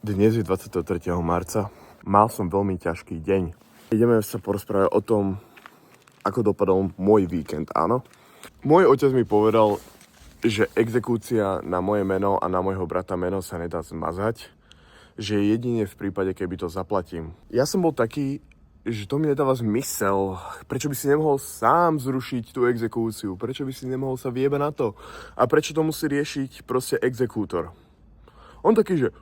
Dnes je 23. marca. Mal som veľmi ťažký deň. Ideme sa porozprávať o tom, ako dopadol môj víkend, áno? Môj otec mi povedal, že exekúcia na moje meno a na môjho brata meno sa nedá zmazať, že jedine v prípade, keby to zaplatím. Ja som bol taký, že to mi nedáva zmysel. Prečo by si nemohol sám zrušiť tú exekúciu? Prečo by si nemohol sa vyjebať na to? A prečo to musí riešiť proste exekútor? On taký, že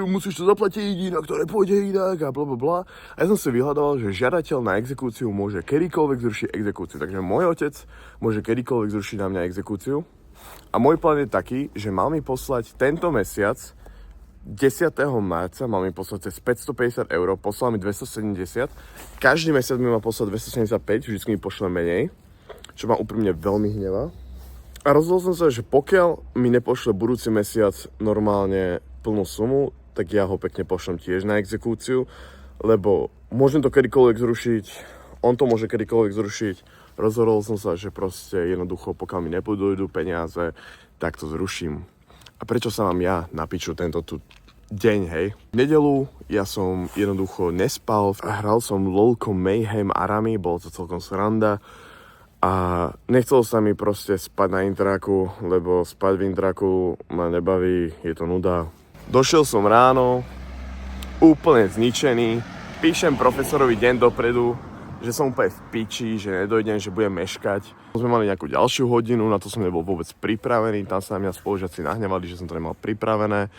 musíš to zaplatiť, inak to nepôjde inak a blablabla. A ja som si vyhľadal, že žiadateľ na exekúciu môže kedykoľvek zrušiť exekúciu. Takže môj otec môže kedykoľvek zrušiť na mňa exekúciu. A môj plán je taký, že mal mi poslať tento mesiac 10. marca, mal mi poslať cez 550 €, poslal mi 270. Každý mesiac mi má poslať 275, vždycky mi pošle menej, čo ma úprimne veľmi hnevá. A rozhodol som sa, že pokiaľ mi nepošle budúci mesiac normálne plnú sumu, tak ja ho pekne pošlem tiež na exekúciu, lebo môžem to kedykoľvek zrušiť, on to môže kedykoľvek zrušiť. Rozhodol som sa, že proste jednoducho, pokiaľ mi nepôjdu peniaze, tak to zruším. A prečo sa mám ja na piču tento tu deň, hej? V nedeľu ja som jednoducho nespal, hral som LOLko Mayhem Arami, bolo to celkom sranda. A nechcel sa mi proste spať na intraku, lebo spať v intraku ma nebaví, je to nuda. Došiel som ráno, úplne zničený, píšem profesorovi deň dopredu, že som úplne v piči, že nedojdem, že budem meškať. Sme mali nejakú ďalšiu hodinu, na to som nebol vôbec pripravený, tam sa na mňa spolužiaci nahnevali, že som to nemal pripravené.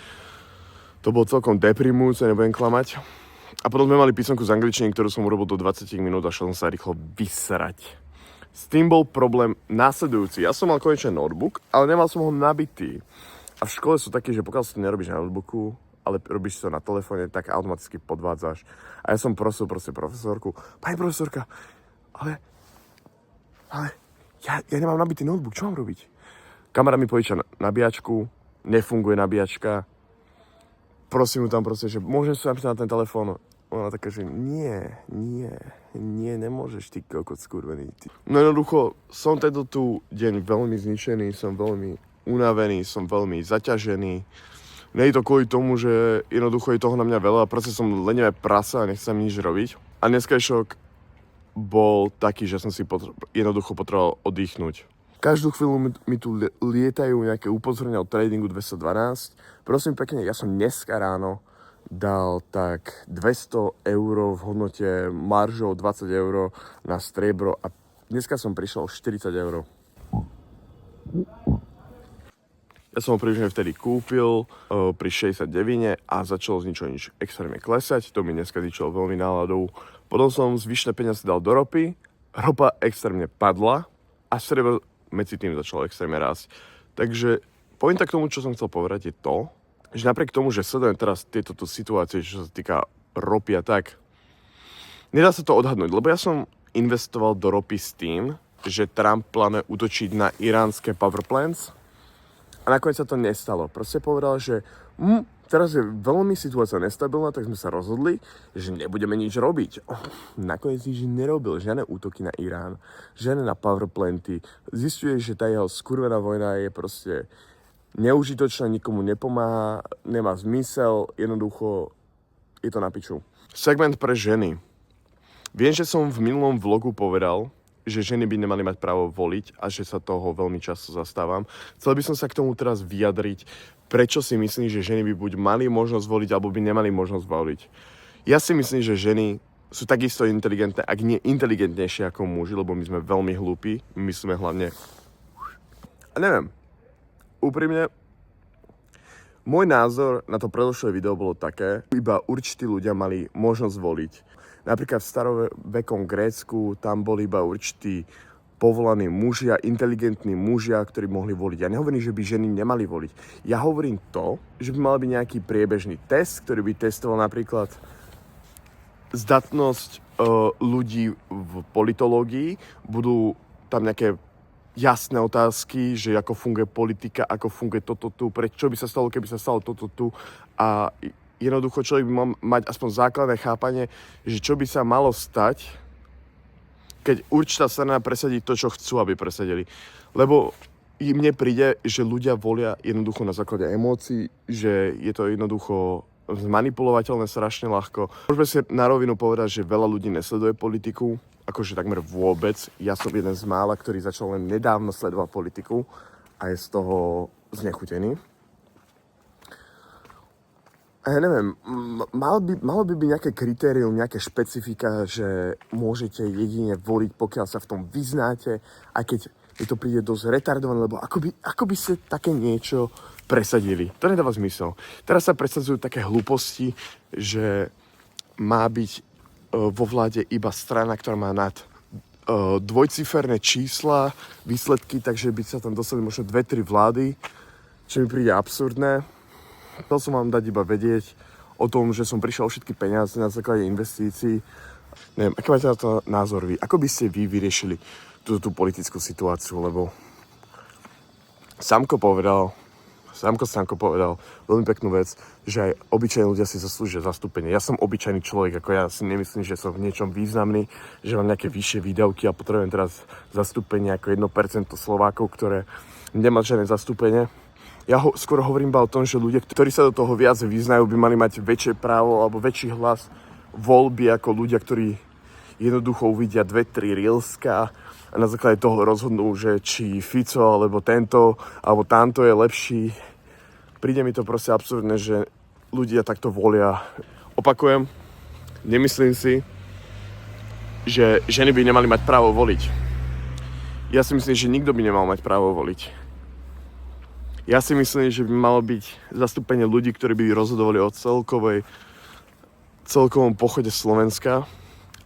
To bolo celkom deprimujúce, nebudem klamať. A potom sme mali písomku z angličtiny, ktorú som urobil do 20 minút a šiel som sa rýchlo vysrať. S tým bol problém následujúci. Ja som mal konečne notebook, ale nemal som ho nabitý. A v škole sú takí, že pokiaľ si to nerobíš na notebooku, ale robíš to na telefóne, tak automaticky podvádzaš. A ja som prosil profesorku, pani profesorka, ale ja nemám nabitý notebook, čo mám robiť? Kamarát mi požiča nabíjačku, nefunguje nabíjačka. Prosím mu tam proste, že môžem sa napísať na ten telefón. Ona taká, že nie, nemôžeš, ty kokot skurvený. No jednoducho, som tento tu deň veľmi zničený, som veľmi unavený, som veľmi zaťažený. Nie je to kvôli tomu, že jednoducho je toho na mňa veľa, proste som lenivé prasa a nechcem nič robiť. A dneska šok bol taký, že som si jednoducho potreboval oddychnúť. Každú chvíľu mi tu lietajú nejaké upozornenia od tradingu 212. Prosím pekne, ja som dneska ráno dal tak 200 € v hodnote maržou 20 € na striebro a dneska som prišiel o 40 €. Ja som ho približne vtedy kúpil pri 69 a začalo z ničoho nič extrémne klesať, to mi dneska zničilo veľmi náladou. Potom som zvyšné peniaze dal do ropy, ropa extrémne padla a striebro medzi tým začalo extrémne rásť. Takže pointa k tomu, čo som chcel povedať, je to, že napriek tomu, že sledujem teraz tieto situácie, čo sa týka ropy a tak, nedá sa to odhadnúť, lebo ja som investoval do ropy s tým, že Trump plánuje útočiť na iránske power plants a nakoniec sa to nestalo. Proste povedal, že teraz je veľmi situácia nestabilná, tak sme sa rozhodli, že nebudeme nič robiť. Nakoniec nič nerobil, žiadne útoky na Irán, žiadne na power planty. Zistuje, že tá jeho skurvená vojna je proste neužitočná, nikomu nepomáha, nemá zmysel, jednoducho je to na piču. Segment pre ženy. Viem, že som v minulom vlogu povedal, že ženy by nemali mať právo voliť a že sa toho veľmi často zastávam. Chcel by som sa k tomu teraz vyjadriť, prečo si myslím, že ženy by buď mali možnosť voliť, alebo by nemali možnosť voliť. Ja si myslím, že ženy sú takisto inteligentné, ak nie inteligentnejšie ako muži, lebo my sme veľmi hlúpi, my sme hlavne... A neviem, úprimne, môj názor na to predošlé video bolo také, iba určití ľudia mali možnosť voliť. Napríklad v starovekom Grécku tam boli iba určití povolaní mužia, inteligentní mužia, ktorí mohli voliť. Ja nehovorím, že by ženy nemali voliť. Ja hovorím to, že by mal byť nejaký priebežný test, ktorý by testoval napríklad zdatnosť ľudí v politológii. Budú tam nejaké jasné otázky, že ako funguje politika, ako funguje toto tu, čo by sa stalo, keby sa stalo toto tu. A jednoducho človek by mal mať aspoň základné chápanie, že čo by sa malo stať, keď určitá strana presadí to, čo chcú, aby presadili. Lebo mne príde, že ľudia volia jednoducho na základe emócií, že je to jednoducho zmanipulovateľné strašne ľahko. Môžeme si na rovinu povedať, že veľa ľudí nesleduje politiku, akože takmer vôbec. Ja som jeden z mála, ktorý začal len nedávno sledovať politiku a je z toho znechutený. A ja neviem, malo by byť nejaké kritérium, nejaké špecifika, že môžete jedine voliť, pokiaľ sa v tom vyznáte, aj keď mi to príde dosť retardované, lebo ako by ste také niečo presadili. To nedáva zmysel. Teraz sa presadzujú také hlúposti, že má byť vo vláde iba strana, ktorá má nad dvojciferné čísla, výsledky, takže by sa tam dostali možno 2-3 vlády, čo mi príde absurdné. Chcel som vám dať iba vedieť o tom, že som prišiel o všetky peniaze na základe investícií. Neviem, aký máte na to názor vy? Ako by ste vy vyriešili tú politickú situáciu? Lebo Samko povedal veľmi peknú vec, že aj obyčajní ľudia si zaslúžia zastúpenie. Ja som obyčajný človek, ako ja si nemyslím, že som v niečom významný, že mám nejaké vyššie výdavky a potrebujem teraz zastúpenie ako 1% Slovákov, ktoré nemá žiadne zastúpenie. Ja skôr hovorím iba o tom, že ľudia, ktorí sa do toho viac vyznajú, by mali mať väčšie právo alebo väčší hlas voľby ako ľudia, ktorí jednoducho uvidia 2-3 reelska a na základe toho rozhodnú, že či Fico alebo tento alebo tamto je lepší. Príde mi to proste absurdné, že ľudia takto volia. Opakujem, nemyslím si, že ženy by nemali mať právo voliť. Ja si myslím, že nikto by nemal mať právo voliť. Ja si myslím, že by malo byť zastúpenie ľudí, ktorí by rozhodovali o celkovom pochode Slovenska,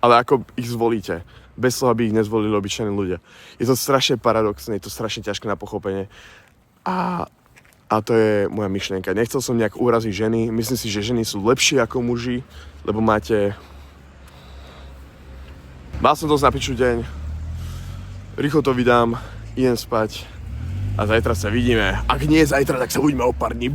ale ako ich zvolíte, bez toho, aby ich nezvolili obyčajní ľudia. Je to strašne paradoxné, je to strašne ťažké na pochopenie a to je moja myšlienka. Nechcel som nejak uraziť ženy, myslím si, že ženy sú lepšie ako muži, lebo máte... Mal som dosť na piču deň, rýchlo to vydám, idem spať. A zajtra sa vidíme. Ak nie zajtra, tak sa uvidíme o pár dní.